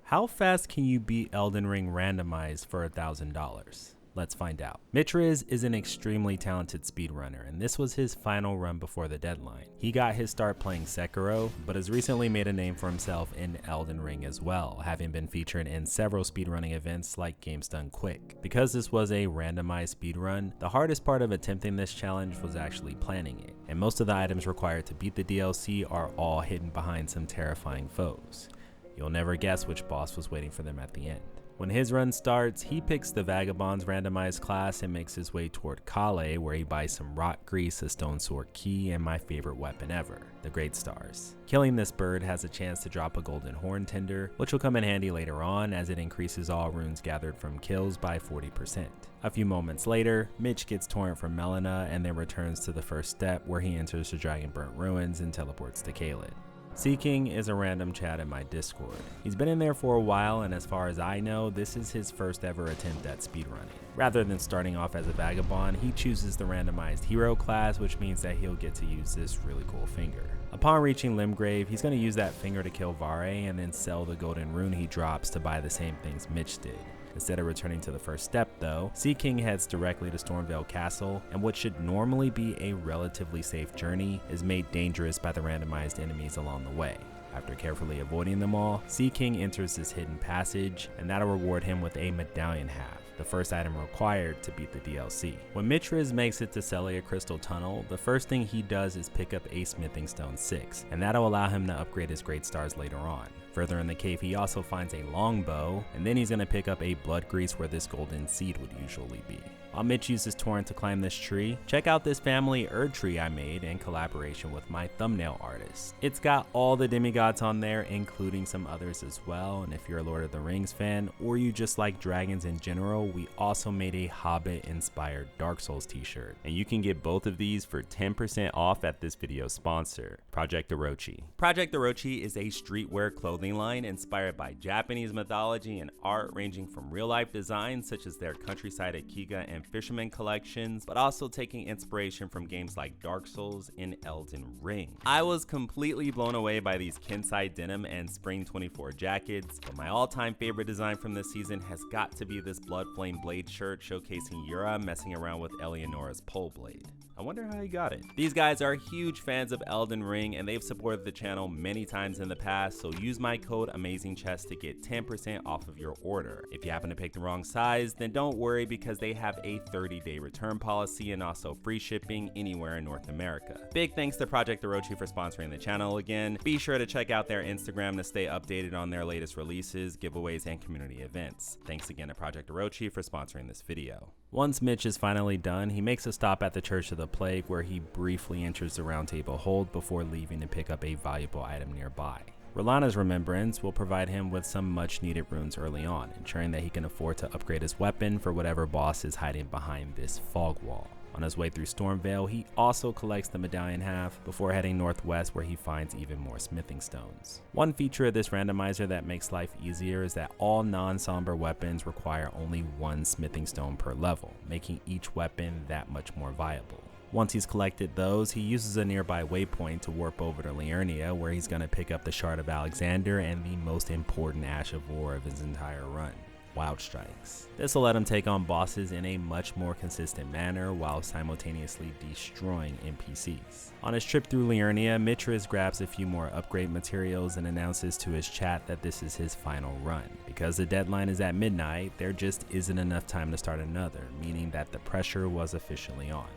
How fast can you beat Elden Ring randomized for $1,000? Let's find out. Mitriz is an extremely talented speedrunner, and this was his final run before the deadline. He got his start playing Sekiro, but has recently made a name for himself in Elden Ring as well, having been featured in several speedrunning events like Games Done Quick. Because this was a randomized speedrun, the hardest part of attempting this challenge was actually planning it, and most of the items required to beat the DLC are all hidden behind some terrifying foes. You'll never guess which boss was waiting for them at the end. When his run starts, he picks the Vagabond's randomized class and makes his way toward Kale, where he buys some rock grease, a stone sword key, and my favorite weapon ever, the Great Stars. Killing this bird has a chance to drop a golden horn tender, which will come in handy later on as it increases all runes gathered from kills by 40%. A few moments later, Mitch gets Torrent from Melina and then returns to the first step where he enters the Dragonburnt Ruins and teleports to Caelid. Seeking is a random chat in my Discord. He's been in there for a while, and as far as I know, this is his first ever attempt at speedrunning. Rather than starting off as a vagabond, he chooses the randomized hero class, which means that he'll get to use this really cool finger. Upon reaching Limgrave, he's going to use that finger to kill Vare and then sell the golden rune he drops to buy the same things Mitch did. Instead of returning to the first step though, Seeking heads directly to Stormveil Castle, and what should normally be a relatively safe journey is made dangerous by the randomized enemies along the way. After carefully avoiding them all, Seeking enters this hidden passage, and that'll reward him with a medallion half, the first item required to beat the DLC. When Mitriz makes it to Celia Crystal Tunnel, the first thing he does is pick up a Smithing Stone 6, and that'll allow him to upgrade his Great Stars later on. Further in the cave, he also finds a longbow, and then he's going to pick up a blood grease where this golden seed would usually be. While Mitch uses Torrent to climb this tree, check out this family Erd tree I made in collaboration with my thumbnail artist. It's got all the demigods on there, including some others as well, and if you're a Lord of the Rings fan, or you just like dragons in general, we also made a Hobbit-inspired Dark Souls t-shirt, and you can get both of these for 10% off at this video's sponsor, Project Orochi. Project Orochi is a streetwear clothing line inspired by Japanese mythology and art, ranging from real-life designs such as their Countryside Ikiga and Fisherman collections, but also taking inspiration from games like Dark Souls and Elden Ring. I was completely blown away by these Kensai denim and Spring 24 jackets, but my all-time favorite design from this season has got to be this Bloodflame blade shirt showcasing Yura messing around with Eleonora's pole blade. I wonder how he got it. These guys are huge fans of Elden Ring, and they've supported the channel many times in the past, so use my code AMAZINGCHEST to get 10% off of your order. If you happen to pick the wrong size, then don't worry because they have a 30-day return policy and also free shipping anywhere in North America. Big thanks to Project Orochi for sponsoring the channel again. Be sure to check out their Instagram to stay updated on their latest releases, giveaways, and community events. Thanks again to Project Orochi for sponsoring this video. Once Mitch is finally done, he makes a stop at the Church of the Plague where he briefly enters the Round Table Hold before leaving to pick up a valuable item nearby. Rolana's Remembrance will provide him with some much needed runes early on, ensuring that he can afford to upgrade his weapon for whatever boss is hiding behind this fog wall. On his way through Stormveil, he also collects the medallion half before heading northwest where he finds even more smithing stones. One feature of this randomizer that makes life easier is that all non-somber weapons require only one smithing stone per level, making each weapon that much more viable. Once he's collected those, he uses a nearby waypoint to warp over to Liurnia, where he's going to pick up the Shard of Alexander and the most important Ash of War of his entire run, Wild Strikes. This will let him take on bosses in a much more consistent manner while simultaneously destroying NPCs. On his trip through Liurnia, Mitriz grabs a few more upgrade materials and announces to his chat that this is his final run. Because the deadline is at midnight, there just isn't enough time to start another, meaning that the pressure was officially on.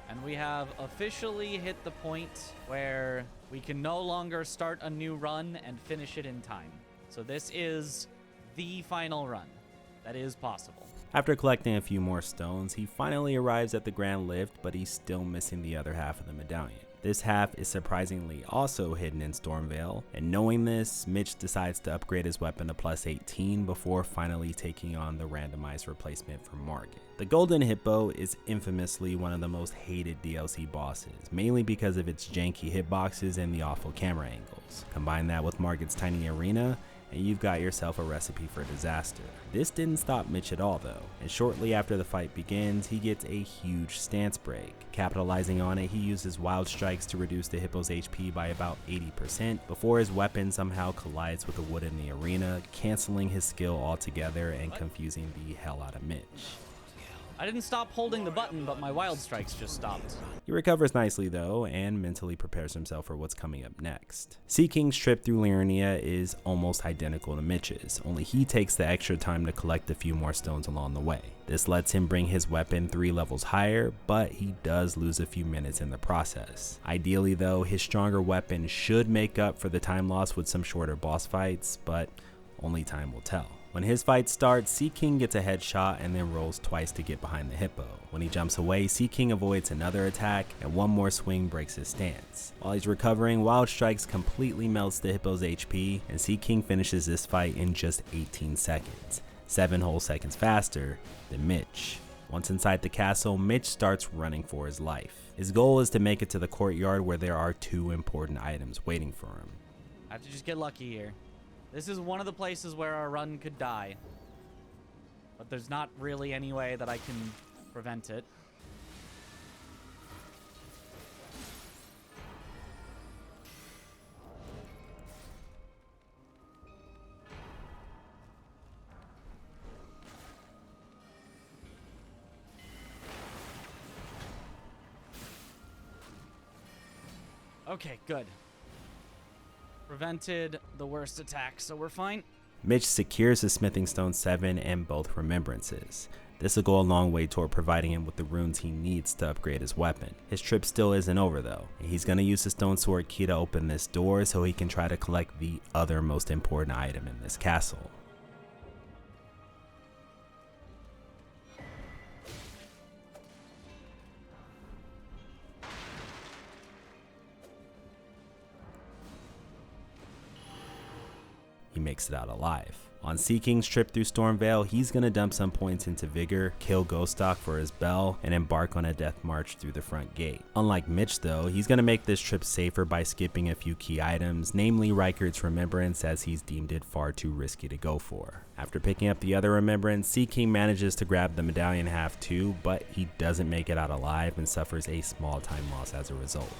And we have officially hit the point where we can no longer start a new run and finish it in time. So this is the final run that is possible. After collecting a few more stones, he finally arrives at the Grand Lift, but he's still missing the other half of the medallion. This half is surprisingly also hidden in Stormveil, and knowing this, Mitch decides to upgrade his weapon to plus 18 before finally taking on the randomized replacement for Morgott. The Golden Hippo is infamously one of the most hated DLC bosses, mainly because of its janky hitboxes and the awful camera angles. Combine that with Morgott's tiny arena, and you've got yourself a recipe for disaster. This didn't stop Mitch at all though, and shortly after the fight begins, he gets a huge stance break. Capitalizing on it, he uses wild strikes to reduce the hippo's HP by about 80% before his weapon somehow collides with the wood in the arena, canceling his skill altogether and confusing the hell out of Mitch. I didn't stop holding the button, but my wild strikes just stopped. He recovers nicely though, and mentally prepares himself for what's coming up next. Sea King's trip through Liurnia is almost identical to Mitch's, only he takes the extra time to collect a few more stones along the way. This lets him bring his weapon 3 levels higher, but he does lose a few minutes in the process. Ideally though, his stronger weapon should make up for the time lost with some shorter boss fights, but only time will tell. When his fight starts, Sea King gets a headshot and then rolls twice to get behind the hippo. When he jumps away, Sea King avoids another attack, and one more swing breaks his stance. While he's recovering, Wild Strikes completely melts the hippo's HP, and Sea King finishes this fight in just 18 seconds, 7 whole seconds faster than Mitch. Once inside the castle, Mitch starts running for his life. His goal is to make it to the courtyard where there are 2 important items waiting for him. I have to just get lucky here. This is one of the places where our run could die. But there's not really any way that I can prevent it. Okay, good. Prevented the worst attack, so we're fine. Mitch secures his Smithing Stone 7 and both Remembrances. This will go a long way toward providing him with the runes he needs to upgrade his weapon. His trip still isn't over though, and he's going to use the Stone Sword key to open this door so he can try to collect the other most important item in this castle. He makes it out alive. On Sea King's trip through Stormveil, he's gonna dump some points into Vigor, kill Ghoststock for his bell, and embark on a death march through the front gate. Unlike Mitch though, he's gonna make this trip safer by skipping a few key items, namely Reichardt's Remembrance, as he's deemed it far too risky to go for. After picking up the other Remembrance, Sea King manages to grab the medallion half too, but he doesn't make it out alive and suffers a small time loss as a result.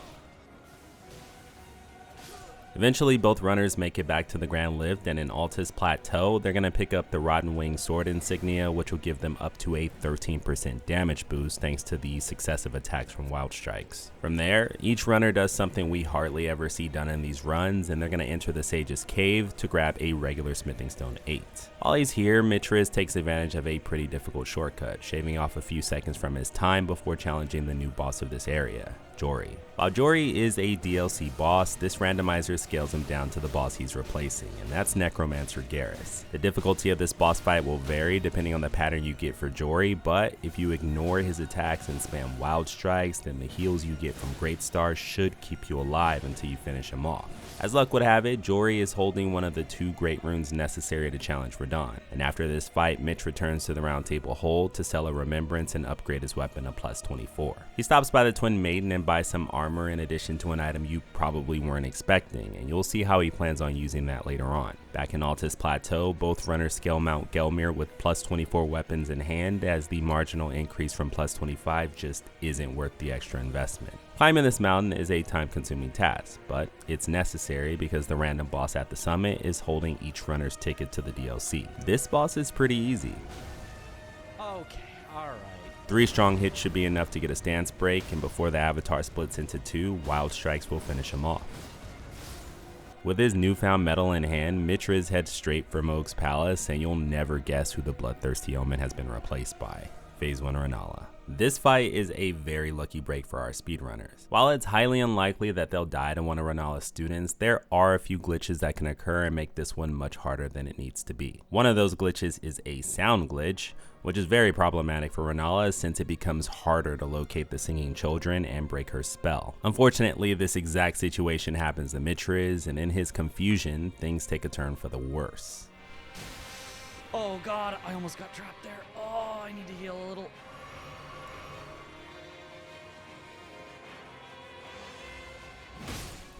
Eventually, both runners make it back to the Grand Lift, and in Altus Plateau, they're going to pick up the Rotten Wing Sword insignia, which will give them up to a 13% damage boost thanks to the successive attacks from Wild Strikes. From there, each runner does something we hardly ever see done in these runs, and they're going to enter the Sage's Cave to grab a regular Smithing Stone 8. While he's here, Mitris takes advantage of a pretty difficult shortcut, shaving off a few seconds from his time before challenging the new boss of this area, Jory. While Jory is a DLC boss, this randomizer scales him down to the boss he's replacing, and that's Necromancer Garrus. The difficulty of this boss fight will vary depending on the pattern you get for Jory, but if you ignore his attacks and spam Wild Strikes, then the heals you get from Great Star should keep you alive until you finish him off. As luck would have it, Jory is holding one of the 2 great runes necessary to challenge Radahn, and after this fight, Mitch returns to the Round Table Hold to sell a Remembrance and upgrade his weapon to plus 24. He stops by the Twin Maiden and buys some armor in addition to an item you probably weren't expecting, and you'll see how he plans on using that later on. Back in Altus Plateau, both runners scale Mount Gelmir with plus 24 weapons in hand, as the marginal increase from plus 25 just isn't worth the extra investment. Climbing this mountain is a time-consuming task, but it's necessary because the random boss at the summit is holding each runner's ticket to the DLC. This boss is pretty easy. Okay, alright. 3 strong hits should be enough to get a stance break, and before the avatar splits into 2, Wild Strikes will finish him off. With his newfound medal in hand, Mitris heads straight for Mohg's palace, and you'll never guess who the bloodthirsty omen has been replaced by. Phase 1 Rennala. This fight is a very lucky break for our speedrunners. While it's highly unlikely that they'll die to one of Rennala's students, there are a few glitches that can occur and make this one much harder than it needs to be. One of those glitches is a sound glitch, which is very problematic for Rennala since it becomes harder to locate the singing children and break her spell. Unfortunately, this exact situation happens to Mitris, and in his confusion, things take a turn for the worse. Oh god, I almost got trapped there. Oh, I need to heal a little.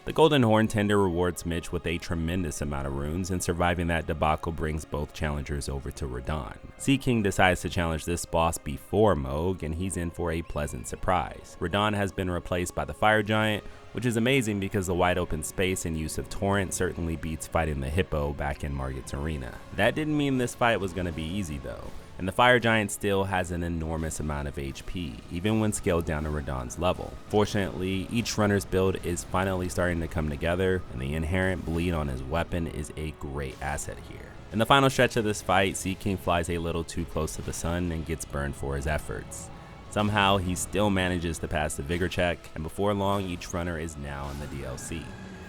The Golden Horn Tender rewards Mitch with a tremendous amount of runes, and surviving that debacle brings both challengers over to Radahn. Sea King decides to challenge this boss before Moog, and he's in for a pleasant surprise. Radahn has been replaced by the Fire Giant, which is amazing because the wide open space and use of Torrent certainly beats fighting the Hippo back in Morgott's arena. That didn't mean this fight was going to be easy though, and the Fire Giant still has an enormous amount of HP, even when scaled down to Radahn's level. Fortunately, each runner's build is finally starting to come together, and the inherent bleed on his weapon is a great asset here. In the final stretch of this fight, Sea King flies a little too close to the sun and gets burned for his efforts. Somehow, he still manages to pass the Vigor check, and before long, each runner is now in the DLC.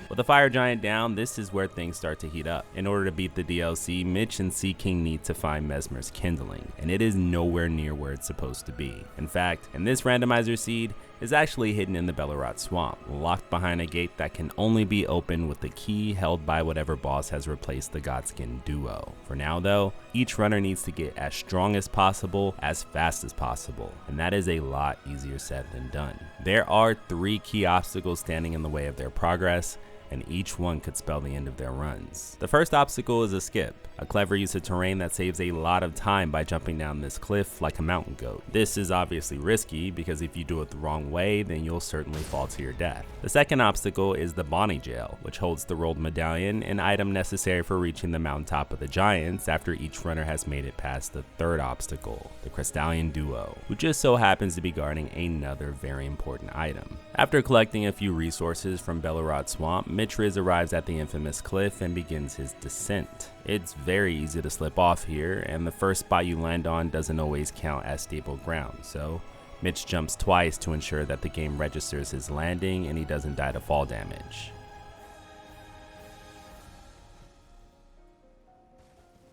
With the Fire Giant down, this is where things start to heat up. In order to beat the DLC, Mitch and Sea King need to find Mesmer's Kindling, and it is nowhere near where it's supposed to be. In fact, in this randomizer seed is actually hidden in the Bellerot Swamp, locked behind a gate that can only be opened with the key held by whatever boss has replaced the Godskin duo. For now though, each runner needs to get as strong as possible, as fast as possible, and that is a lot easier said than done. There are 3 key obstacles standing in the way of their progress, and each one could spell the end of their runs. The first obstacle is a skip, a clever use of terrain that saves a lot of time by jumping down this cliff like a mountain goat. This is obviously risky because if you do it the wrong way, then you'll certainly fall to your death. The second obstacle is the Bonnie Jail, which holds the rolled medallion, an item necessary for reaching the mountaintop of the giants after each runner has made it past the third obstacle, the Crystallian Duo, who just so happens to be guarding another very important item. After collecting a few resources from Bellerot Swamp, Mitch Riz arrives at the infamous cliff and begins his descent. It's very easy to slip off here, and the first spot you land on doesn't always count as stable ground, so Mitch jumps twice to ensure that the game registers his landing and he doesn't die to fall damage.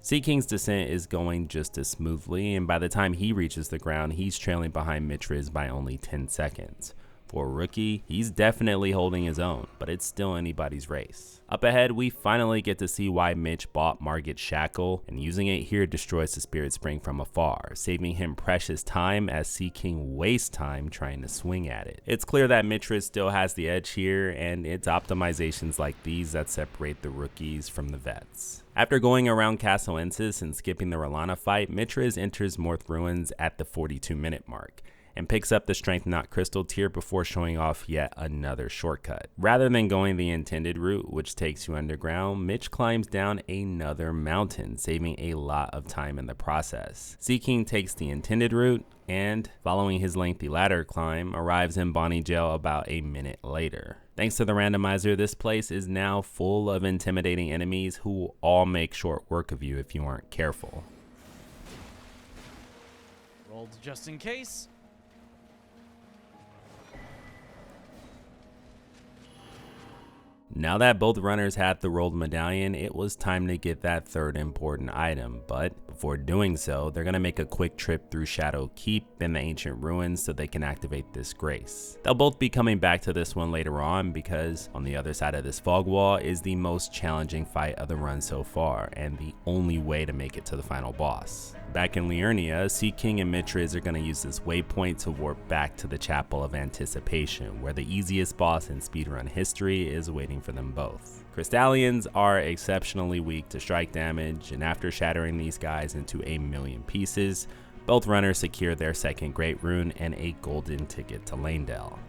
Sea King's descent is going just as smoothly, and by the time he reaches the ground, he's trailing behind Mitch Riz by only 10 seconds. For a rookie, he's definitely holding his own, but it's still anybody's race. Up ahead, we finally get to see why Mitch bought Morgott's Shackle, and using it here destroys the Spirit Spring from afar, saving him precious time as Sea King wastes time trying to swing at it. It's clear that Mitch Riz still has the edge here, and it's optimizations like these that separate the rookies from the vets. After going around Castle Ensis and skipping the Rolana fight, Mitch Riz enters Morth Ruins at the 42-minute mark, and picks up the Strength Knot Crystal tier before showing off yet another shortcut. Rather than going the intended route, which takes you underground, Mitch climbs down another mountain, saving a lot of time in the process. Sea King takes the intended route, and, following his lengthy ladder climb, arrives in Bonnie Jail about a minute later. Thanks to the randomizer, this place is now full of intimidating enemies who will all make short work of you if you aren't careful. Rolled just in case. Now that both runners had the rolled medallion, it was time to get that third important item, but before doing so, they're going to make a quick trip through Shadow Keep and the ancient ruins so they can activate this grace. They'll both be coming back to this one later on because on the other side of this fog wall is the most challenging fight of the run so far and the only way to make it to the final boss. Back in Liurnia, Sea King and Mitch Riz are going to use this waypoint to warp back to the Chapel of Anticipation, where the easiest boss in speedrun history is waiting for them both. Crystallians are exceptionally weak to strike damage, and after shattering these guys into 1,000,000 pieces, both runners secure their second Great Rune and a golden ticket to Lanedale.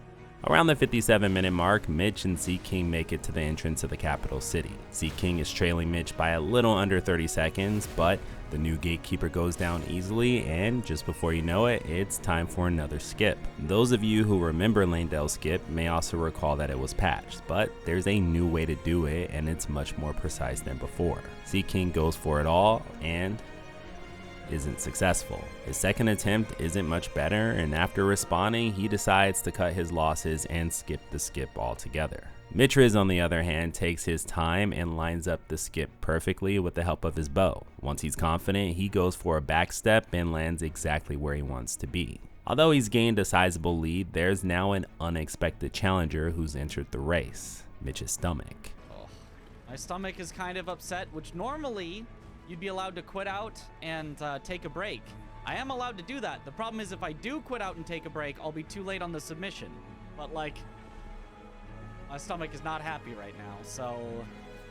Around the 57-minute mark, Mitch and Sea King make it to the entrance of the capital city. Sea King is trailing Mitch by a little under 30 seconds, but the new gatekeeper goes down easily, and just before you know it, it's time for another skip. Those of you who remember Lanedale's skip may also recall that it was patched, but there's a new way to do it, and it's much more precise than before. Sea King goes for it all, and isn't successful. His second attempt isn't much better, and after respawning, he decides to cut his losses and skip the skip altogether. Mitch Riz, on the other hand, takes his time and lines up the skip perfectly with the help of his bow. Once he's confident, he goes for a back step and lands exactly where he wants to be. Although he's gained a sizable lead, there's now an unexpected challenger who's entered the race, Mitch's stomach. Oh, my stomach is kind of upset, which normally you'd be allowed to quit out and take a break. I am allowed to do that. The problem is if I do quit out and take a break, I'll be too late on the submission. But like, My stomach is not happy right now, so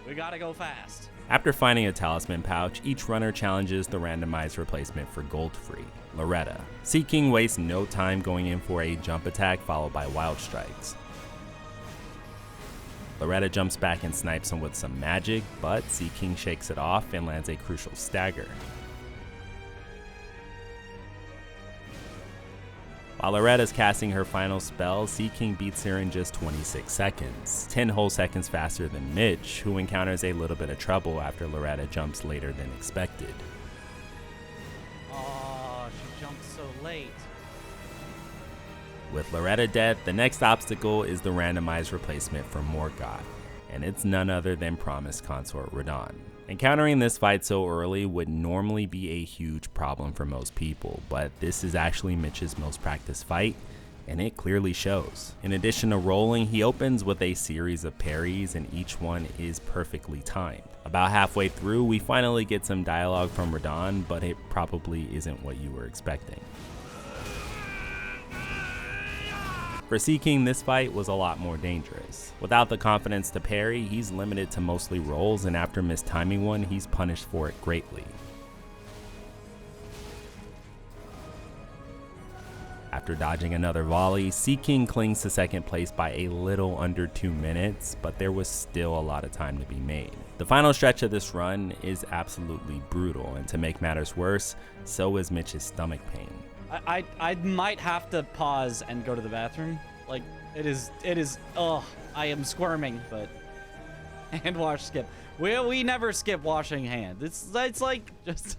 we gotta go fast. After finding a talisman pouch, each runner challenges the randomized replacement for gold free, Loretta. Sea King wastes no time going in for a jump attack followed by wild strikes. Loretta jumps back and snipes him with some magic, but Sea King shakes it off and lands a crucial stagger. While Loretta's casting her final spell, Sea King beats her in just 26 seconds, 10 whole seconds faster than Mitch, who encounters a little bit of trouble after Loretta jumps later than expected. Oh, she jumped so late. With Loretta dead, the next obstacle is the randomized replacement for Morgott, and it's none other than promised consort Radon. Encountering this fight so early would normally be a huge problem for most people, but this is actually Mitch's most practiced fight, and it clearly shows. In addition to rolling, he opens with a series of parries, and each one is perfectly timed. About halfway through, we finally get some dialogue from Radon, but it probably isn't what you were expecting. For Sea King, this fight was a lot more dangerous. Without the confidence to parry, he's limited to mostly rolls, and after mistiming one, he's punished for it greatly. After dodging another volley, Sea King clings to second place by a little under 2 minutes, but there was still a lot of time to be made. The final stretch of this run is absolutely brutal, and to make matters worse, so is Mitch's stomach pain. I might have to pause and go to the bathroom. Like, it is, ugh, I am squirming, but hand wash skip. We never skip washing hands. It's like, just...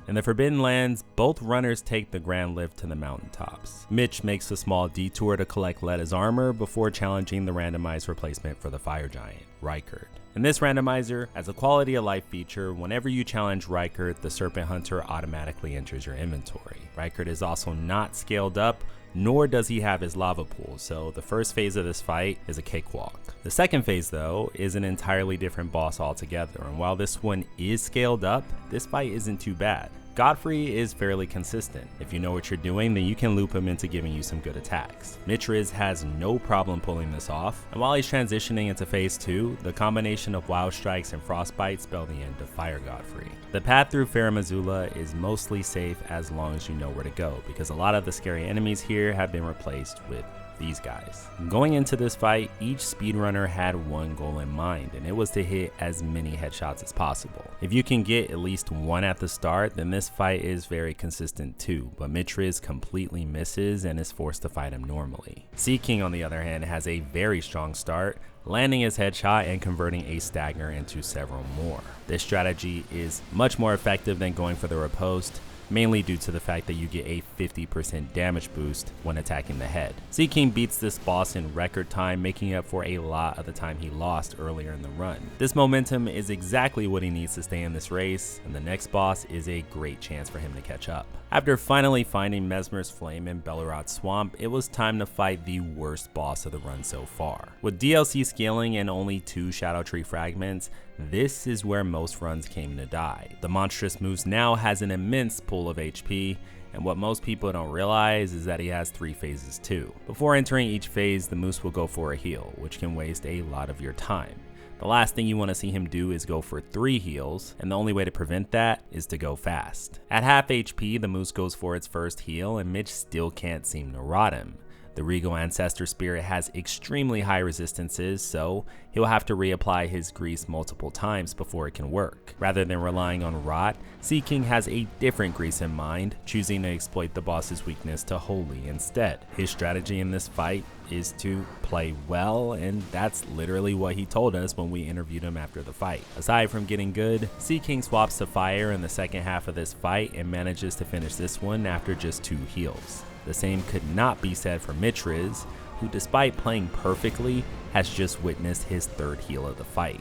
In the Forbidden Lands, both runners take the grand lift to the mountaintops. Mitch makes a small detour to collect Letta's armor before challenging the randomized replacement for the fire giant, Rykard. In this randomizer, as a quality of life feature, whenever you challenge Rykard, the Serpent Hunter automatically enters your inventory. Rykard is also not scaled up, nor does he have his lava pool, so the first phase of this fight is a cakewalk. The second phase, though, is an entirely different boss altogether, and while this one is scaled up, this fight isn't too bad. Godfrey is fairly consistent. If you know what you're doing, then you can loop him into giving you some good attacks. Mitch has no problem pulling this off, and while he's transitioning into phase 2, the combination of wild strikes and frostbite spell the end of Fire Godfrey. The path through Fair Missoula is mostly safe as long as you know where to go, because a lot of the scary enemies here have been replaced with these guys. Going into this fight, each speedrunner had one goal in mind, and it was to hit as many headshots as possible. If you can get at least one at the start, then this fight is very consistent too, but Mitriz completely misses and is forced to fight him normally. Sea King, on the other hand, has a very strong start, landing his headshot and converting a stagger into several more. This strategy is much more effective than going for the riposte, mainly due to the fact that you get a 50% damage boost when attacking the head. Sea King beats this boss in record time, making up for a lot of the time he lost earlier in the run. This momentum is exactly what he needs to stay in this race, and the next boss is a great chance for him to catch up. After finally finding Mesmer's Flame in Bellerot Swamp, it was time to fight the worst boss of the run so far. With DLC scaling and only 2 Shadow Tree fragments, this is where most runs came to die. The monstrous moose now has an immense pool of HP, and what most people don't realize is that he has 3 phases too. Before entering each phase, the moose will go for a heal, which can waste a lot of your time. The last thing you want to see him do is go for 3 heals, and the only way to prevent that is to go fast. At half HP, the moose goes for its first heal, and Mitch still can't seem to rot him. The Regal Ancestor Spirit has extremely high resistances, so he'll have to reapply his grease multiple times before it can work. Rather than relying on rot, Sea King has a different grease in mind, choosing to exploit the boss's weakness to Holy instead. His strategy in this fight is to play well, and that's literally what he told us when we interviewed him after the fight. Aside from getting good, Sea King swaps to fire in the second half of this fight and manages to finish this one after just 2 heals. The same could not be said for Mitriz, who despite playing perfectly, has just witnessed his 3rd heal of the fight.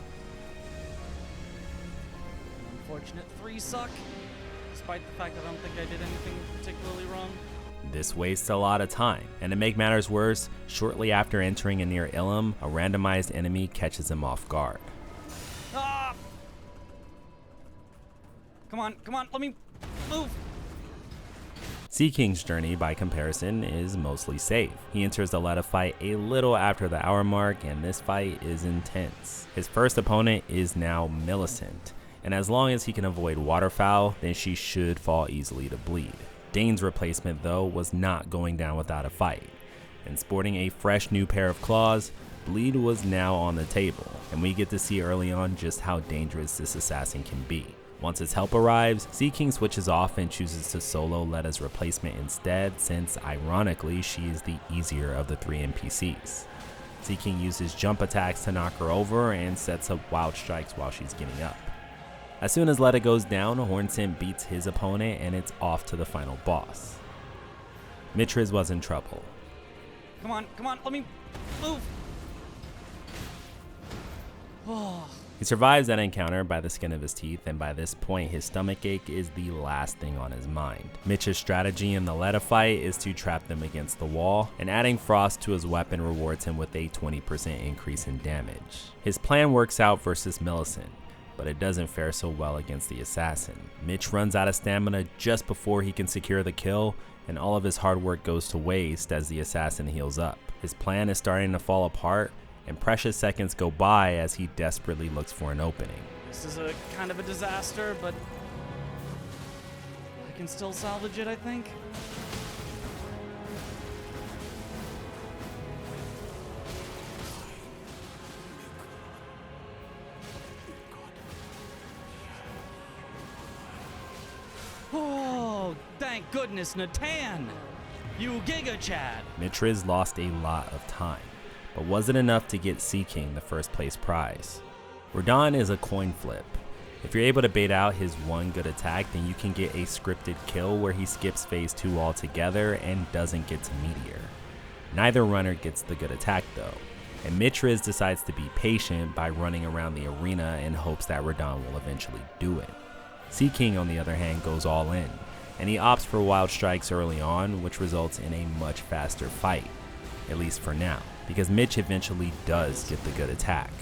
Unfortunate 3 suck, despite the fact that I don't think I did anything particularly wrong. This wastes a lot of time, and to make matters worse, shortly after entering a near Ilum, a randomized enemy catches him off guard. Ah! Come on, let me move. Sea King's journey, by comparison, is mostly safe. He enters the Loretta fight a little after the hour mark, and this fight is intense. His first opponent is now Millicent, and as long as he can avoid waterfowl, then she should fall easily to bleed. Dane's replacement, though, was not going down without a fight, and sporting a fresh new pair of claws, bleed was now on the table, and we get to see early on just how dangerous this assassin can be. Once his help arrives, Sea King switches off and chooses to solo Letta's replacement instead, since ironically she is the easier of the 3 NPCs. Sea King uses jump attacks to knock her over and sets up wild strikes while she's getting up. As soon as Loretta goes down, Hornsent beats his opponent and it's off to the final boss. Mitriz was in trouble. Come on, let me move. Oh. He survives that encounter by the skin of his teeth, and by this point his stomachache is the last thing on his mind. Mitch's strategy in the Loretta fight is to trap them against the wall, and adding frost to his weapon rewards him with a 20% increase in damage. His plan works out versus Millicent, but it doesn't fare so well against the assassin. Mitch runs out of stamina just before he can secure the kill, and all of his hard work goes to waste as the assassin heals up. His plan is starting to fall apart, and precious seconds go by as he desperately looks for an opening. This is a kind of a disaster, but I can still salvage it, I think. Oh, thank goodness, Natan! You Giga Chad! Mitriz lost a lot of time, but was it enough to get Sea King the first place prize? Radahn is a coin flip. If you're able to bait out his one good attack, then you can get a scripted kill where he skips phase 2 altogether and doesn't get to Meteor. Neither runner gets the good attack though, and Mitriz decides to be patient by running around the arena in hopes that Radahn will eventually do it. Sea King, on the other hand, goes all in, and he opts for wild strikes early on, which results in a much faster fight, at least for now, because Mitch eventually does get the good attack.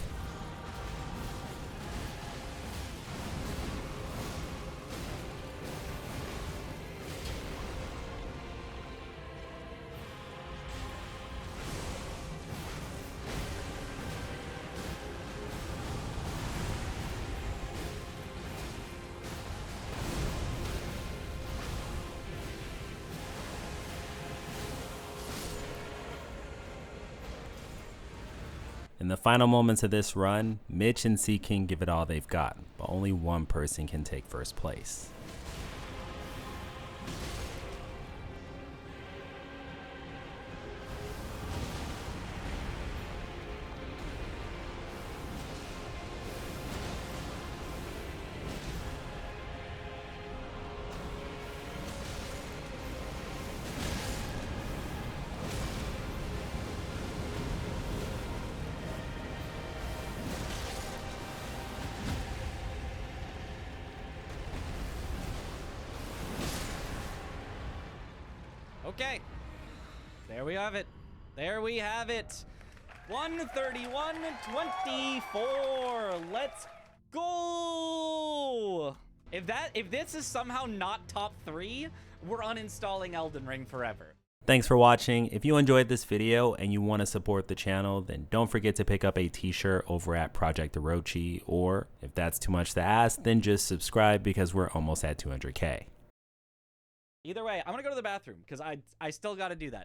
In the final moments of this run, Mitch and Sea King give it all they've got, but only one person can take first place. Okay, there we have it. There we have it. 131-24. Let's go. If this is somehow not top 3, we're uninstalling Elden Ring forever. Thanks for watching. If you enjoyed this video and you want to support the channel, then don't forget to pick up a t-shirt over at Project Orochi, or if that's too much to ask, then just subscribe because we're almost at 200K. Either way, I'm gonna go to the bathroom because I still gotta do that.